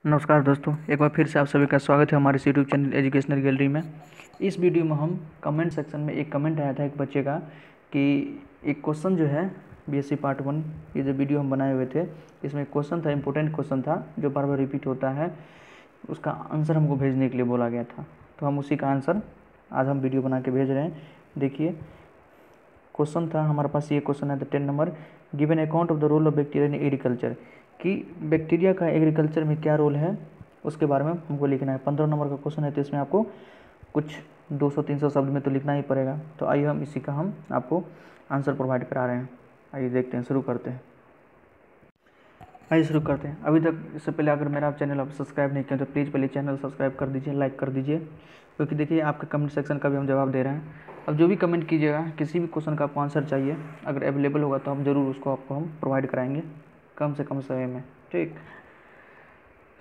नमस्कार दोस्तों, एक बार फिर से आप सभी का स्वागत है हमारे यूट्यूब चैनल एजुकेशनल गैलरी में। इस वीडियो में हम कमेंट सेक्शन में एक कमेंट आया था एक बच्चे का कि एक क्वेश्चन जो है बीएससी पार्ट 1 ये जो वीडियो हम बनाए हुए थे, इसमें एक क्वेश्चन था, इंपॉर्टेंट क्वेश्चन था जो बार बार रिपीट होता है, उसका आंसर हमको भेजने के लिए बोला गया था। तो हम उसी का आंसर आज हम वीडियो बना के भेज रहे हैं। देखिए क्वेश्चन था हमारे पास, ये क्वेश्चन है 10 number, given account of the role of bacteria in agriculture, कि बैक्टीरिया का एग्रीकल्चर में क्या रोल है उसके बारे में हमको लिखना है। 15 नंबर का क्वेश्चन है, तो इसमें आपको कुछ 200-300 शब्द में तो लिखना ही पड़ेगा। तो आइए हम इसी का हम आपको आंसर प्रोवाइड करा रहे हैं। आइए देखते हैं, शुरू करते हैं। आइए शुरू करते हैं। अभी तक इससे पहले अगर मेरा चैनल आप सब्सक्राइब नहीं किया तो प्लीज़ पहले चैनल सब्सक्राइब कर दीजिए, लाइक कर दीजिए, क्योंकि देखिए आपके कमेंट सेक्शन का भी हम जवाब दे रहे हैं। अब जो भी कमेंट कीजिएगा, किसी भी क्वेश्चन का आपको आंसर चाहिए, अगर अवेलेबल होगा तो हम ज़रूर उसको आपको हम प्रोवाइड कराएंगे कम से कम समय में। ठीक,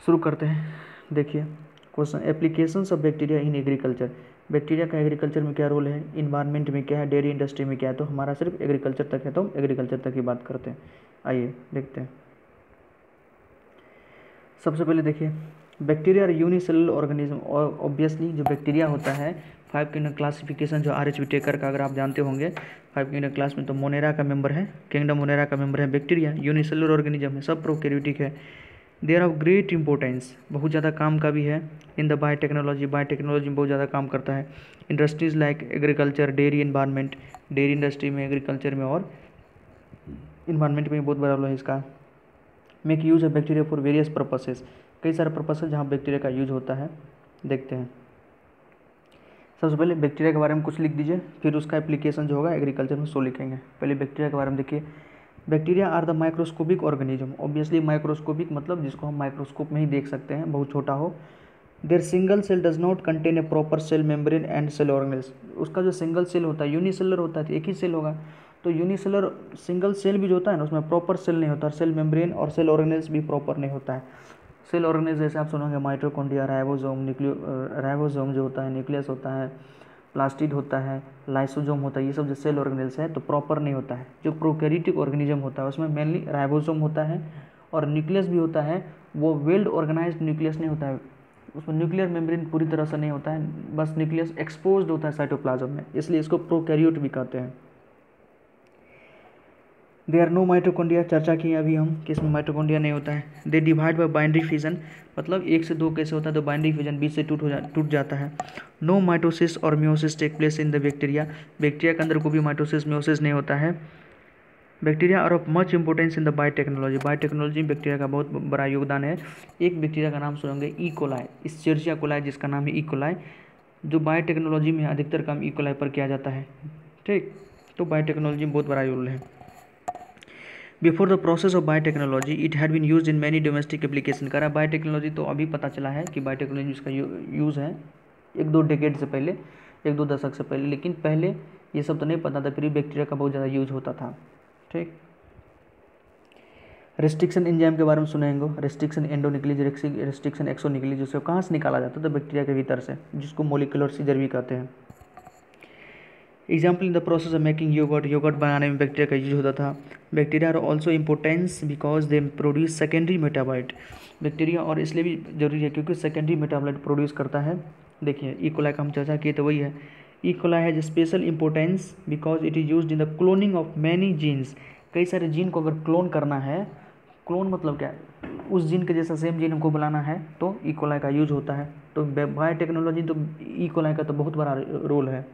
शुरू करते हैं। देखिए question, applications of bacteria in agriculture, bacteria का एग्रीकल्चर में क्या रोल है, इन्वायरमेंट में क्या है, डेयरी इंडस्ट्री में क्या है। तो हमारा सिर्फ एग्रीकल्चर तक है, तो हम एग्रीकल्चर तक ही बात करते हैं। आइए देखते हैं। सबसे पहले देखिए, बैक्टीरिया यूनिसेलुलर ऑर्गेनिज्म, और ऑब्वियसली जो बैक्टीरिया होता है 5 किंगडम क्लासिफिकेशन जो आर एच विटेकर का अगर आप जानते होंगे 5 किंगडम क्लास में, तो मोनेरा का मेंबर है, किंगडम मोनेरा का मेंबर है बैक्टीरिया। यूनिसेलुलर ऑर्गेनिज्म है, सब प्रोकैरियोटिक है। देयर ऑफ ग्रेट इंपॉर्टेंस, बहुत ज़्यादा काम का भी है। इन द बायोटेक्नोलॉजी, बायोटेक्नोलॉजी में बहुत ज़्यादा काम करता है। Industries like agriculture, dairy environment, dairy industry में, एग्रीकल्चर में और इन्वायरमेंट में बहुत बड़ा रोल है इसका। Make use of bacteria for various purposes, कई सारे पर्पस है जहाँ बैक्टीरिया का यूज होता है। देखते हैं। सबसे पहले बैक्टीरिया के बारे में कुछ लिख दीजिए, फिर उसका एप्लीकेशन जो होगा एग्रीकल्चर में सो लिखेंगे। पहले बैक्टीरिया के बारे में देखिए, bacteria are the microscopic organism, obviously microscopic मतलब जिसको हम माइक्रोस्कोप में ही देख सकते हैं, बहुत छोटा हो। Their single cell does not contain a proper cell membrane and cell organelles, उसका जो सिंगल सेल होता है यूनिसेलर होता है, तो एक ही सेल होगा। तो यूनिसेलर सिंगल सेल भी जो होता है ना, उसमें प्रॉपर सेल नहीं होता, सेल मेम्ब्रेन और सेल ऑर्गेनेल्स भी प्रॉपर नहीं होता है। सेल ऑर्गेनेल्स जैसे आप सुनोगे माइटोकॉन्ड्रिया, राइबोसोम, राइबोसोम जो होता है, न्यूक्लियस होता है, प्लास्टिड होता है, लाइसोसोम होता है, ये सब जो सेल ऑर्गेनेल्स है तो प्रॉपर नहीं होता है। जो प्रोकैरियोटिक ऑर्गेनिज्म होता है उसमें मेनली राइबोसोम होता है और न्यूक्लियस भी होता है, वो वेल ऑर्गेनाइज्ड न्यूक्लियस नहीं होता है, उसमें न्यूक्लियर मेम्ब्रेन पूरी तरह से नहीं होता है, बस न्यूक्लियस एक्सपोज्ड होता है साइटोप्लाज्म में, इसलिए इसको प्रोकैरियोट भी कहते हैं। दे आर नो माइटोकॉन्ड्रिया, चर्चा की अभी हम कि इसमें माइटोकॉन्ड्रिया नहीं होता है। They divide by binary fission, मतलब 1 से 2 कैसे होता है, तो बाइनरी फिजन बीच से टूट जाता है। नो माइटोसिस और meiosis take place in the bacteria, bacteria के अंदर कोई भी माइटोसिस म्योसिस नहीं होता है। Bacteria are of much importance in the biotechnology, biotechnology में बैक्टीरिया का बहुत बड़ा योगदान है। एक बैक्टीरिया का नाम सुनेंगे ई कोलाई, इस्चेरिचिया कोलाई जिसका नाम है ई कोलाई, जो बायोटेक्नोलॉजी में अधिकतर काम ई कोलाई पर किया जाता है। ठीक, तो बायोटेक्नोलॉजी में बहुत बड़ा रोल है। Before the process of biotechnology it had been use in many domestic application, करा बायोटेक्नोलॉजी तो अभी पता चला है कि बायोटेक्नोलॉजी इसका यूज़ है 1-2 डेकेड से पहले, 1-2 दशक से पहले, लेकिन पहले ये सब तो नहीं पता था, फिर भी बैक्टीरिया का बहुत ज़्यादा यूज होता था। ठीक, रेस्ट्रिक्शन एंजाइम के बारे में सुने होंगे, रेस्ट्रिक्शन एंडोन्यूक्लियस, रेस्ट्रिक्शन एक्सोन्यूक्लियस, जिसको कहाँ से निकाला जाता था, बैक्टीरिया के भीतर से, जिसको मोलिकुलर सीजर भी कहते हैं। Example in the process of making yogurt, yogurt बनाने में बैक्टीरिया का यूज होता था। Bacteria are also importance because they produce secondary metabolite, bacteria और इसलिए भी जरूरी है क्योंकि सेकेंडरी मेटाबॉलाइट प्रोड्यूस करता है। देखिए ई कोलाई का हम चर्चा किए तो वही है। E coli has special importance because it is used in the cloning of many genes, कई सारे जीन को अगर क्लोन करना है, क्लोन मतलब क्या, उस जीन के जैसा सेम जीन हमको बुलाना है, तो ई कोलाई का यूज होता है। तो बायोटेक्नोलॉजी तो ई कोलाई का तो बहुत बड़ा रोल है।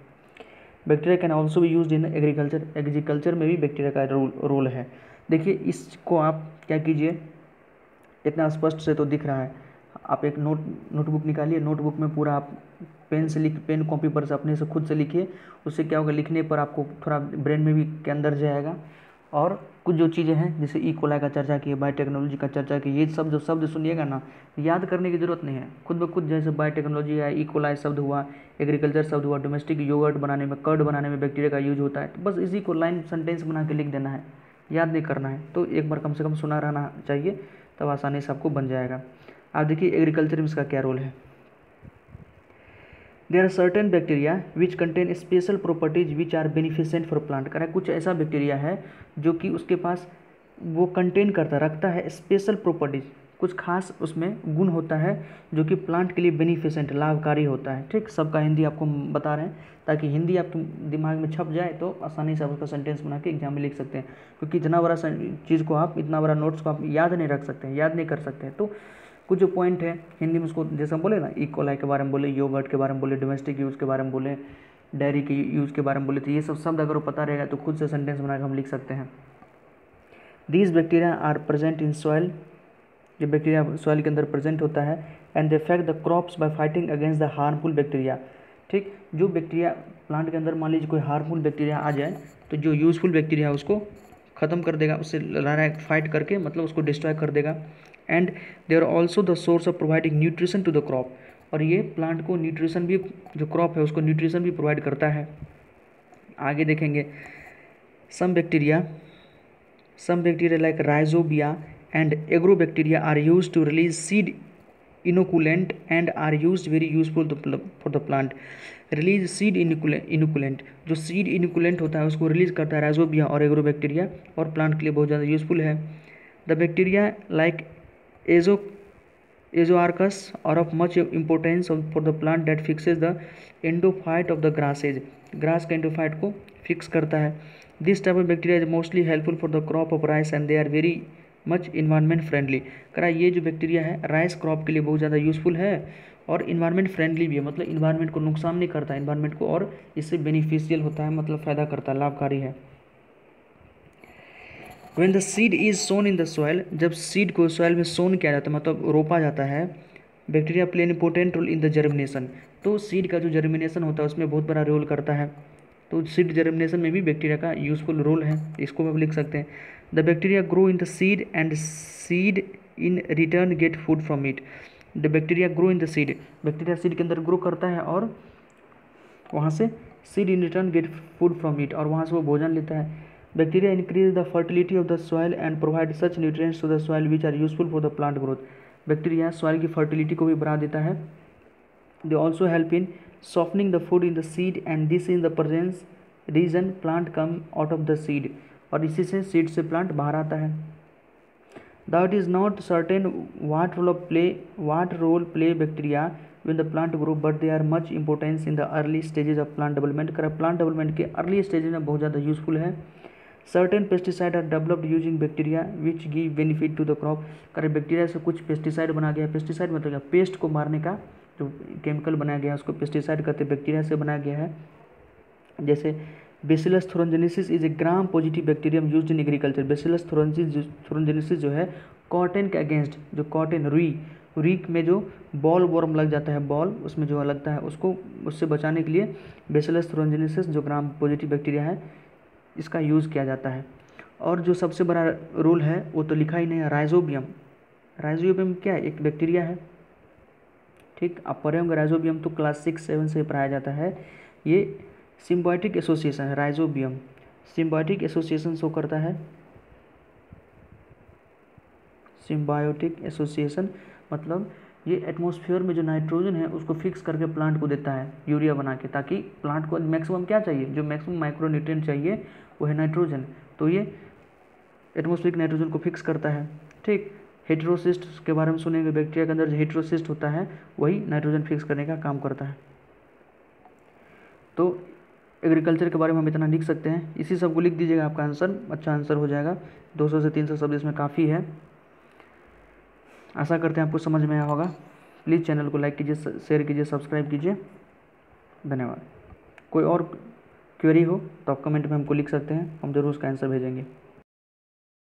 बैक्टीरिया कैन ऑल्सो भी यूज इन एग्रीकल्चर, एग्रीकल्चर में भी बैक्टीरिया का रोल है। देखिए इसको आप क्या कीजिए, इतना स्पष्ट से तो दिख रहा है, आप एक नोटबुक निकालिए, नोटबुक में पूरा आप पेन कॉपी पर से अपने से खुद से लिखिए, उससे क्या होगा, लिखने पर आपको थोड़ा ब्रेन में भी के अंदर जाएगा। और कुछ जो चीज़ें हैं जैसे ई कोलाई का चर्चा की, बायोटेक्नोलॉजी का चर्चा की, ये सब जो शब्द सुनिएगा ना, याद करने की ज़रूरत नहीं है, खुद ब खुद जैसे बायोटेक्नोलॉजी है, ई कोलाई शब्द हुआ, एग्रीकल्चर शब्द हुआ, डोमेस्टिक योगर्ट बनाने में, कर्ड बनाने में बैक्टीरिया का यूज होता है, तो बस इसी को लाइन सेंटेंस बना के लिख देना है, याद नहीं करना है। तो एक बार कम से कम सुना रहना चाहिए, तब आसानी से आपको बन जाएगा। आप देखिए एग्रीकल्चर में इसका क्या रोल है। There are certain bacteria which contain special properties which are beneficent for plant, करा कुछ ऐसा बैक्टीरिया है जो कि उसके पास वो कंटेन करता रखता है स्पेशल प्रॉपर्टीज, कुछ खास उसमें गुण होता है जो कि प्लांट के लिए बेनिफिशेंट लाभकारी होता है। ठीक, सबका हिंदी आपको बता रहे हैं ताकि हिंदी आपके दिमाग में छप जाए तो आसानी से आप उसका सेंटेंस बना के एग्जाम में लिख सकते हैं, क्योंकि इतना बड़ा चीज़ को आप, इतना बड़ा नोट्स को आप याद नहीं रख सकते हैं, याद नहीं कर सकते हैं। तो कुछ जो पॉइंट है हिंदी में उसको, जैसे हम बोले ना, इकोलाई के बारे में बोले, योगर्ट के बारे में बोले, डोमेस्टिक यूज़ के बारे में बोले, डेयरी के यूज़ के बारे में बोले, तो ये सब शब्द अगर वो पता रहेगा तो खुद से सेंटेंस बनाकर हम लिख सकते हैं। These bacteria are present in soil, ये बैक्टीरिया सॉइल के अंदर प्रेजेंट होता है, and they affect the crops by fighting against the harmful bacteria. ठीक, जो बैक्टीरिया प्लांट के अंदर मान लीजिए कोई हार्मफुल बैक्टीरिया आ जाए तो जो यूज़फुल बैक्टीरिया है उसको ख़त्म कर देगा, उससे लड़ाई फाइट करके मतलब उसको डिस्ट्रॉय कर देगा। And they are also the source of providing nutrition to the crop, और ये प्लांट को न्यूट्रिशन भी, जो क्रॉप है उसको न्यूट्रिशन भी प्रोवाइड करता है। आगे देखेंगे, some bacteria like rhizobia and agrobacteria are used to release seed inoculant and are used very useful for the plant। Release seed inoculant, जो सीड इनोकुलेंट होता है उसको रिलीज करता है राइजोबिया और एग्रोबैक्टीरिया, और प्लांट के लिए बहुत ज़्यादा यूजफुल है। The bacteria like azoarcus are of much importance for the plant that fixes the endophyte of the grasses, grass के एंडोफाइट को फिक्स करता है। This type of bacteria is mostly helpful for the crop of rice and they are very much environment friendly. करा ये जो bacteria है rice crop के लिए बहुत ज़्यादा यूजफुल है और इन्वायरमेंट फ्रेंडली भी है, मतलब इन्वायरमेंट को नुकसान नहीं करता है इन्वायरमेंट को, और इससे बेनिफिशियल होता है, मतलब फ़ायदा करता है, लाभकारी है। When the seed is sown in the soil, जब सीड को सॉइल में सोन किया जाता है मतलब रोपा जाता है, bacteria play an important role in the germination, तो सीड का जो जर्मिनेशन होता है उसमें बहुत बड़ा रोल करता है। तो सीड जर्मिनेशन में भी बैक्टीरिया का यूजफुल रोल है, इसको हम लिख सकते हैं। The bacteria grow in the seed and seed in return get food from it. The bacteria grow in the seed, bacteria seed के अंदर ग्रो करता है और वहाँ से seed in return get food from it, और वहाँ से वो भोजन लेता है। Bacteria increase the fertility of the soil and provide such nutrients to the soil which are useful for the plant growth. Bacteria soil की फर्टिलिटी को भी बढ़ा देता है। They also help in softening the food in the seed and this is the presence reason plant come out of the seed, और इसी से seed से प्लांट बाहर आता है। Though it is not certain what role play bacteria when the plant grow, but they are much importance in the early stages of plant development। कर plant development के early stage में बहुत ज़्यादा useful है। Certain pesticide are developed using bacteria which give benefit to the crop। कर bacteria से कुछ pesticide बना गया, पेस्टिसाइड मतलब क्या, पेस्ट को मारने का जो केमिकल बनाया गया है उसको पेस्टिसाइड कहते हैं, बैक्टीरिया से बनाया गया है। जैसे bacillus thuringiensis is a gram positive bacterium used in agriculture. Bacillus thuringiensis जो है कॉटन के अगेंस्ट, जो कॉटन रुई में जो बॉल वर्म लग जाता है, बॉल उसमें जो लगता है उसको, उससे बचाने के लिए बेसिलस थोरनजेनेसिस जो ग्राम पॉजिटिव बैक्टीरिया है इसका यूज़ किया जाता है। और जो सबसे बड़ा रोल है वो तो लिखा ही नहीं है, राइजोबियम। राइजोबियम क्या है, एक बैक्टीरिया है। ठीक, अब पढ़े होंगे राइजोबियम तो क्लास 6-7 से पढ़ाया जाता है। ये सिम्बायोटिक एसोसिएशन है, राइजोबियम सिम्बायोटिक एसोसिएशन शो करता है। सिम्बायोटिक एसोसिएशन मतलब ये एटमॉस्फेयर में जो नाइट्रोजन है उसको फिक्स करके प्लांट को देता है यूरिया बना के, ताकि प्लांट को मैक्सिमम क्या चाहिए, जो मैक्सिमम माइक्रोन्यूट्रिएंट चाहिए वो है नाइट्रोजन, तो ये एटमॉस्फेरिक नाइट्रोजन को फिक्स करता है। ठीक, हेटेरोसिस्ट के बारे में सुनेंगे, बैक्टीरिया के अंदर जो हेटेरोसिस्ट होता है वही नाइट्रोजन फिक्स करने का काम करता है। तो एग्रीकल्चर के बारे में हम इतना लिख सकते हैं, इसी सब को लिख दीजिएगा, आपका आंसर अच्छा आंसर हो जाएगा। 200 से 300 शब्द इसमें काफ़ी है। आशा करते हैं आपको समझ में आया होगा। प्लीज़ चैनल को लाइक कीजिए, शेयर कीजिए, सब्सक्राइब कीजिए। धन्यवाद। कोई और क्वेरी हो तो आप कमेंट में हमको लिख सकते हैं, हम जरूर उसका आंसर भेजेंगे।